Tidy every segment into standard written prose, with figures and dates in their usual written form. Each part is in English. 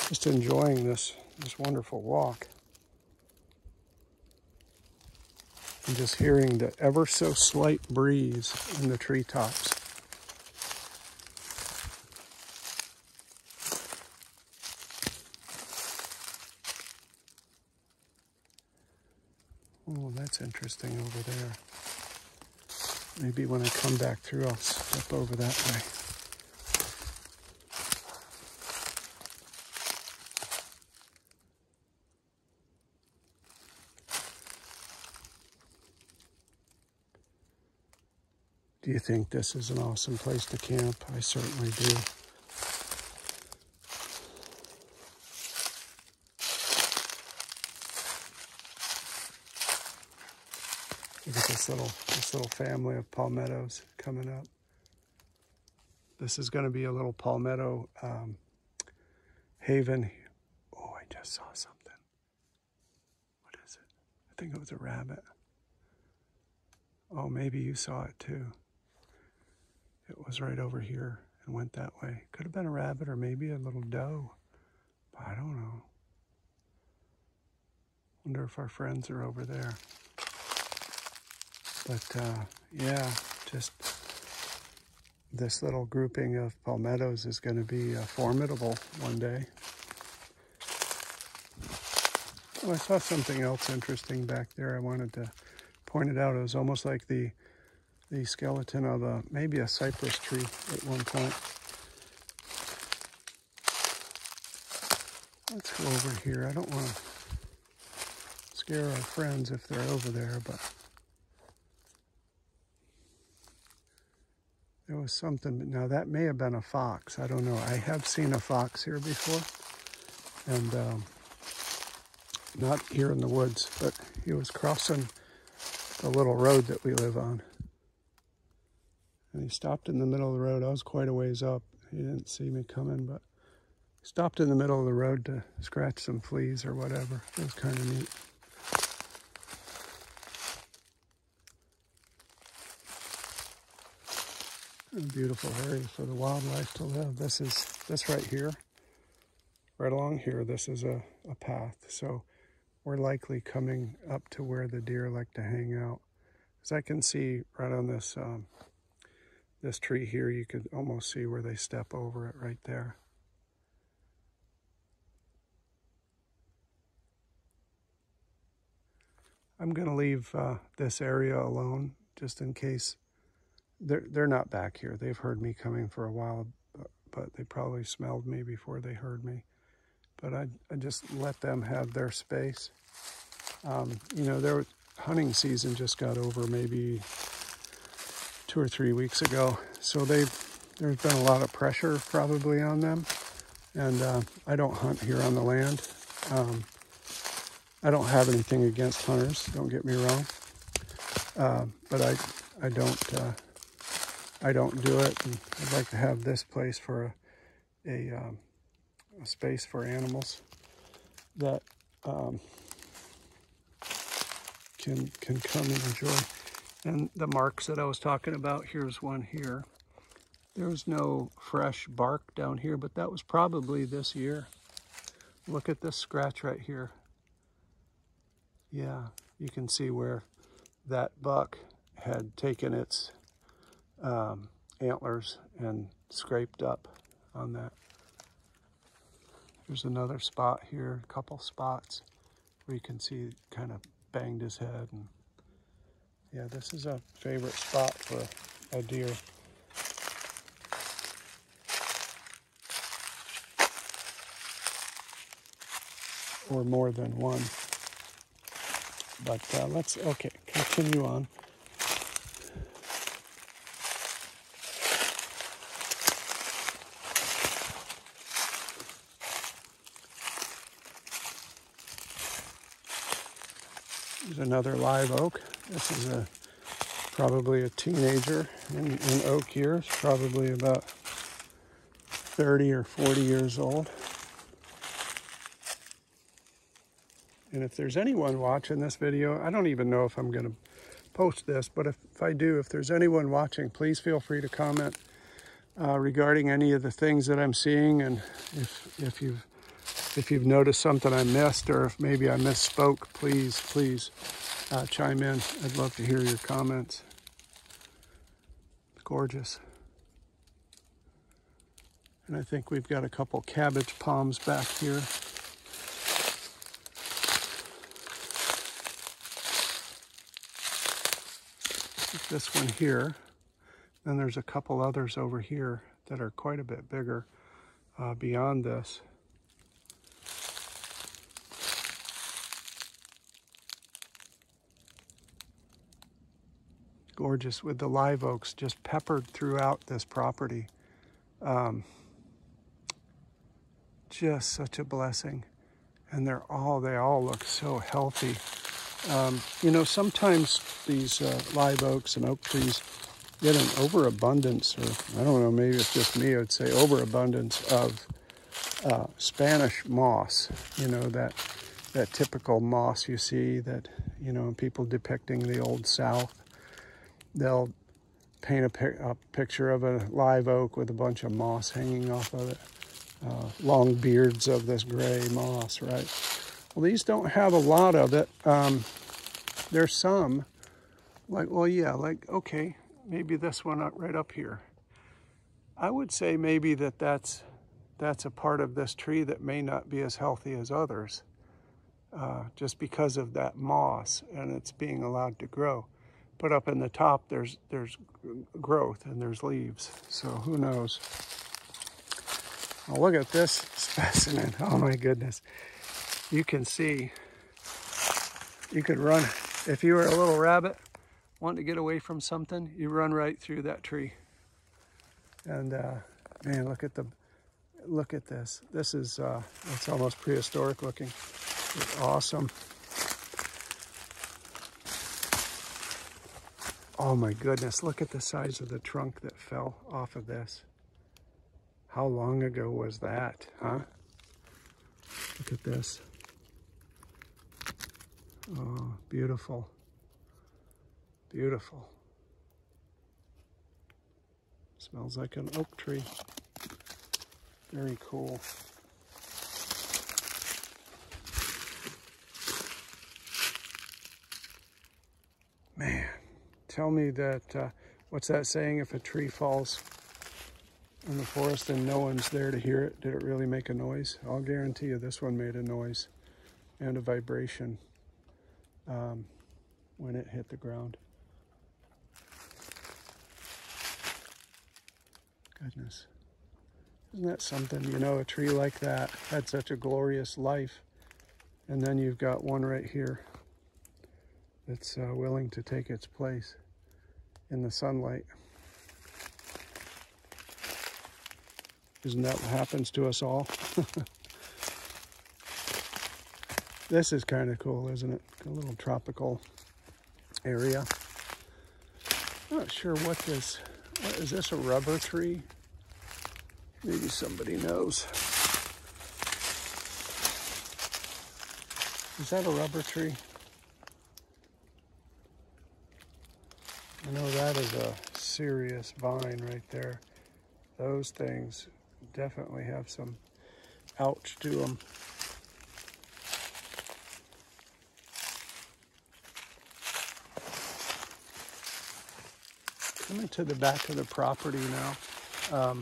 just enjoying this wonderful walk. And just hearing the ever so slight breeze in the treetops. Oh, that's interesting over there. Maybe when I come back through, I'll step over that way. Do you think this is an awesome place to camp? I certainly do. Look at this little family of palmettos coming up. This is going to be a little palmetto haven. Oh, I just saw something. What is it? I think it was a rabbit. Oh, maybe you saw it too. It was right over here and went that way. Could have been a rabbit or maybe a little doe. I don't know. Wonder if our friends are over there. But yeah, just this little grouping of palmettos is going to be formidable one day. Oh, I saw something else interesting back there. I wanted to point it out. It was almost like the skeleton of maybe a cypress tree at one point. Let's go over here. I don't want to scare our friends if they're over there, but there was something. Now that may have been a fox. I don't know. I have seen a fox here before, and not here in the woods, but he was crossing the little road that we live on. And he stopped in the middle of the road. I was quite a ways up. He didn't see me coming, but he stopped in the middle of the road to scratch some fleas or whatever. It was kind of neat. A beautiful area for the wildlife to live. This right here, right along here, this is a path. So we're likely coming up to where the deer like to hang out. As I can see right on this this tree here, you could almost see where they step over it right there. I'm going to leave this area alone just in case. They're not back here. They've heard me coming for a while, but they probably smelled me before they heard me. But I just let them have their space. You know, their hunting season just got over maybe 2 or 3 weeks ago. So there's been a lot of pressure probably on them. And I don't hunt here on the land. I don't have anything against hunters, don't get me wrong. But I don't do it. And I'd like to have this place for a space for animals that can come and enjoy. And the marks that I was talking about, here's one here. There's no fresh bark down here, but that was probably this year. Look at this scratch right here. Yeah, you can see where that buck had taken its antlers and scraped up on that. There's another spot here, a couple spots where you can see kind of banged his head. And yeah, this is a favorite spot for a deer. Or more than one. But let's, okay, continue on. There's another live oak. This is probably a teenager in oak years, probably about 30 or 40 years old. And if there's anyone watching this video, I don't even know if I'm going to post this, but if I do, if there's anyone watching, please feel free to comment regarding any of the things that I'm seeing. And if you've If you've noticed something I missed, or if maybe I misspoke, please chime in. I'd love to hear your comments. Gorgeous. And I think we've got a couple cabbage palms back here. This one here. Then there's a couple others over here that are quite a bit bigger beyond this. Gorgeous, with the live oaks just peppered throughout this property. Just such a blessing. And they all look so healthy. You know, sometimes these live oaks and oak trees get an overabundance, or I don't know, maybe it's just me, I would say overabundance of Spanish moss. You know, that typical moss you see that, you know, people depicting the Old South. They'll paint a picture of a live oak with a bunch of moss hanging off of it. Long beards of this gray moss, right? Well, these don't have a lot of it. There's some, like, well, yeah, like, okay, maybe this one right up here. I would say maybe that's a part of this tree that may not be as healthy as others, just because of that moss and it's being allowed to grow. But up in the top, there's growth and there's leaves, so who knows? Oh, look at this specimen. Oh my goodness. You can see, you could run, if you were a little rabbit wanting to get away from something, you run right through that tree. And man, look at this. This is, it's almost prehistoric looking. It's awesome. Oh my goodness, look at the size of the trunk that fell off of this. How long ago was that, huh? Look at this. Oh, beautiful. Beautiful. Smells like an oak tree. Very cool. Man, tell me that, what's that saying? If a tree falls in the forest and no one's there to hear it, did it really make a noise? I'll guarantee you this one made a noise and a vibration when it hit the ground. Goodness. Isn't that something? You know, a tree like that had such a glorious life, and then you've got one right here that's willing to take its place in the sunlight. Isn't that what happens to us all? This is kind of cool, isn't it? A little tropical area. I'm not sure what is this, a rubber tree? Maybe somebody knows. Is that a rubber tree? I know that is a serious vine right there. Those things definitely have some ouch to them. Coming to the back of the property now.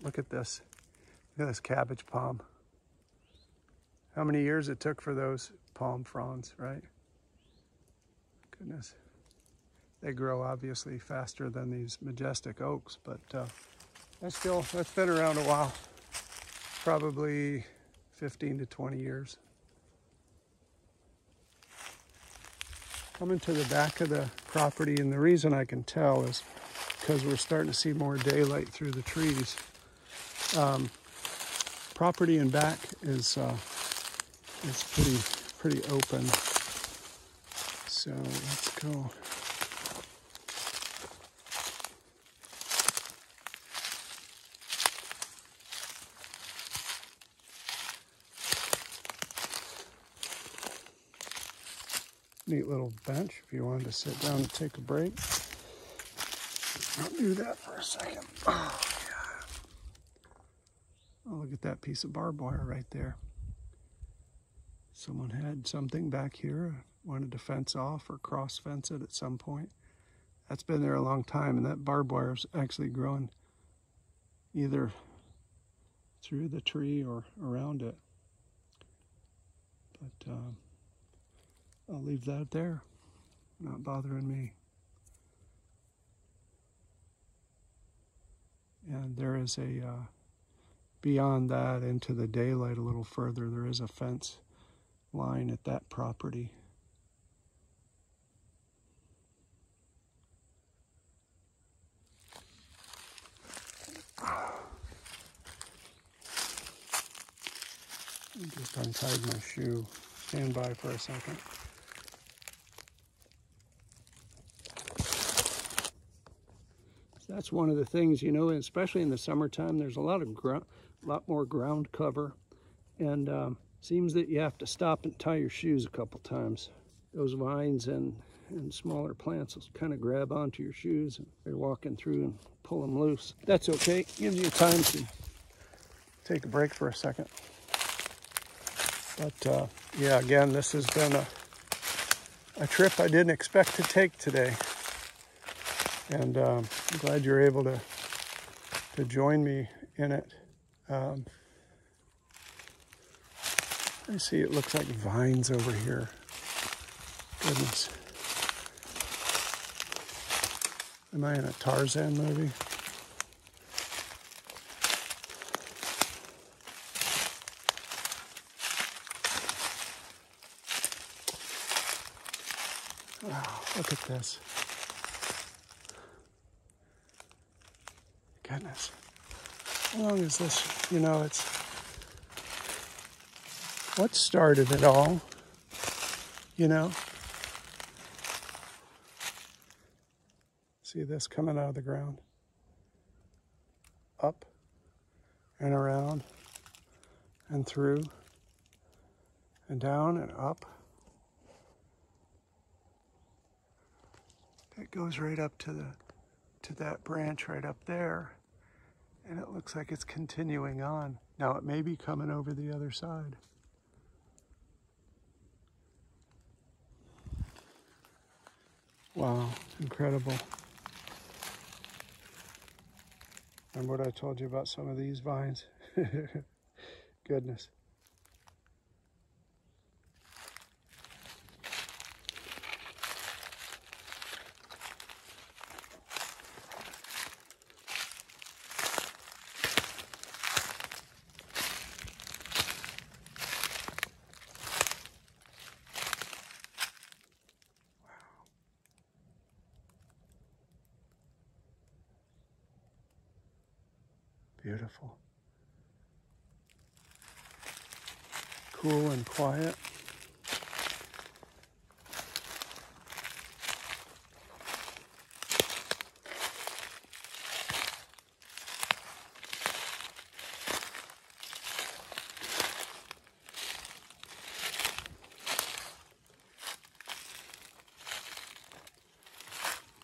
Look at this. Look at this cabbage palm. How many years it took for those palm fronds, right? Goodness. They grow obviously faster than these majestic oaks, but that's been around a while. Probably 15 to 20 years. Coming to the back of the property, and the reason I can tell is because we're starting to see more daylight through the trees. Property in back is pretty open. So let's go. Neat little bench if you wanted to sit down and take a break. I'll do that for a second. Oh, yeah. Oh, look at that piece of barbed wire right there. Someone had something back here, wanted to fence off or cross fence it at some point. That's been there a long time, and that barbed wire's actually growing either through the tree or around it. But I'll leave that there, not bothering me. And there is a, beyond that into the daylight a little further, there is a fence line at that property. I just untied my shoe. Stand by for a second. So that's one of the things, you know, especially in the summertime, there's a lot more ground cover, and seems that you have to stop and tie your shoes a couple times. Those vines and smaller plants will kind of grab onto your shoes and you're walking through and pull them loose. That's okay. Gives you time to take a break for a second. But yeah, again, this has been a trip I didn't expect to take today. And I'm glad you're able to join me in it. I see it looks like vines over here. Goodness. Am I in a Tarzan movie? Wow, look at this. Goodness. How long is this? You know, it's what started it all, you know? See this coming out of the ground? Up and around and through and down and up. It goes right up to that branch right up there, and it looks like it's continuing on. Now it may be coming over the other side. Wow, incredible. Remember what I told you about some of these vines? Goodness. Beautiful. Cool and quiet.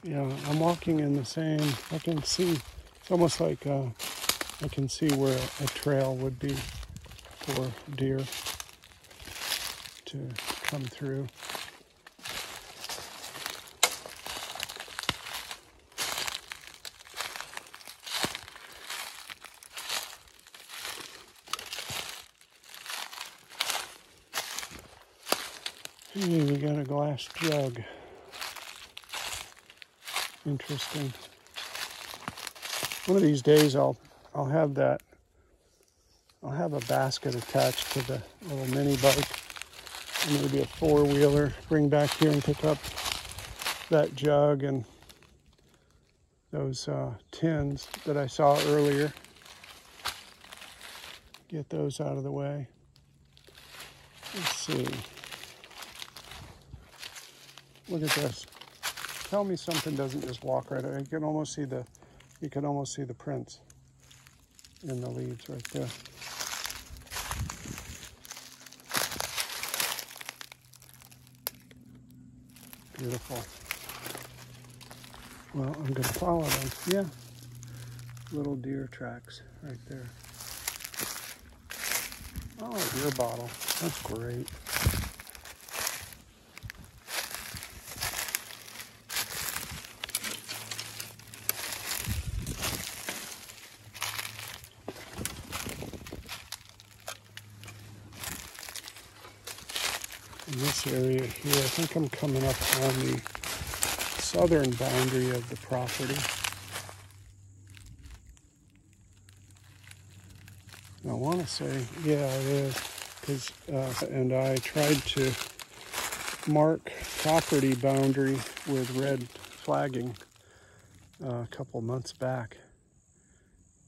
Yeah, I'm walking in the same, I can see, it's almost like I can see where a trail would be for deer to come through. Hey, we got a glass jug. Interesting. One of these days I'll have that. I'll have a basket attached to the little mini bike, and maybe a four-wheeler. Bring back here and pick up that jug and those tins that I saw earlier. Get those out of the way. Let's see. Look at this. Tell me something doesn't just walk right. You can almost see the prints in the leaves right there. Beautiful. Well, I'm going to follow them. Yeah. Little deer tracks right there. Oh, a beer bottle. That's great. in this area here. I think I'm coming up on the southern boundary of the property. I want to say, yeah, it is, because and I tried to mark property boundary with red flagging a couple months back,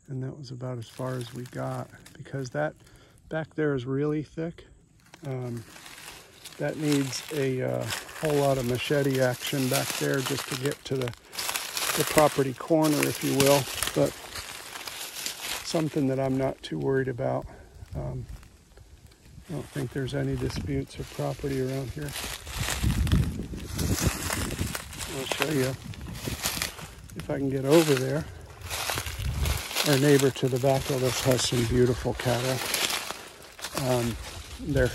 and that was about as far as we got, because that back there is really thick. That needs a whole lot of machete action back there just to get to the property corner, if you will, but something that I'm not too worried about. I don't think there's any disputes of property around here. I'll show you if I can get over there. Our neighbor to the back of us has some beautiful cattle. There,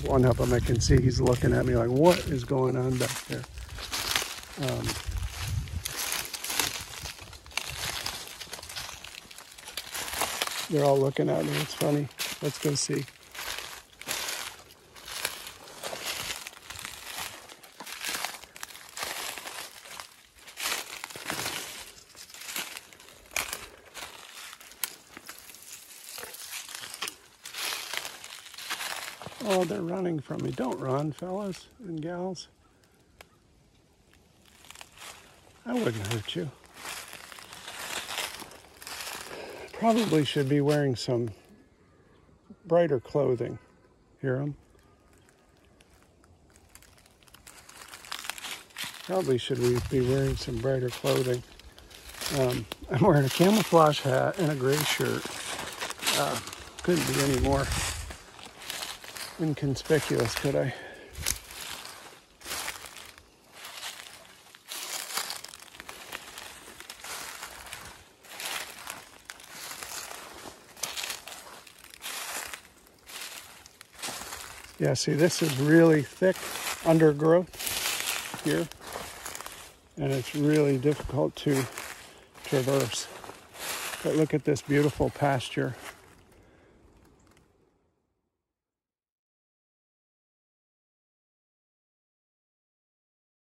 one of them I can see, he's looking at me like, what is going on back there? They're all looking at me. It's funny. Let's go see. Oh, they're running from me. Don't run, fellas and gals. I wouldn't hurt you. Probably should be wearing some brighter clothing. Hear them? Probably should be wearing some brighter clothing. I'm wearing a camouflage hat and a gray shirt. Couldn't be any more inconspicuous, could I? Yeah, see, this is really thick undergrowth here, and it's really difficult to traverse. But look at this beautiful pasture.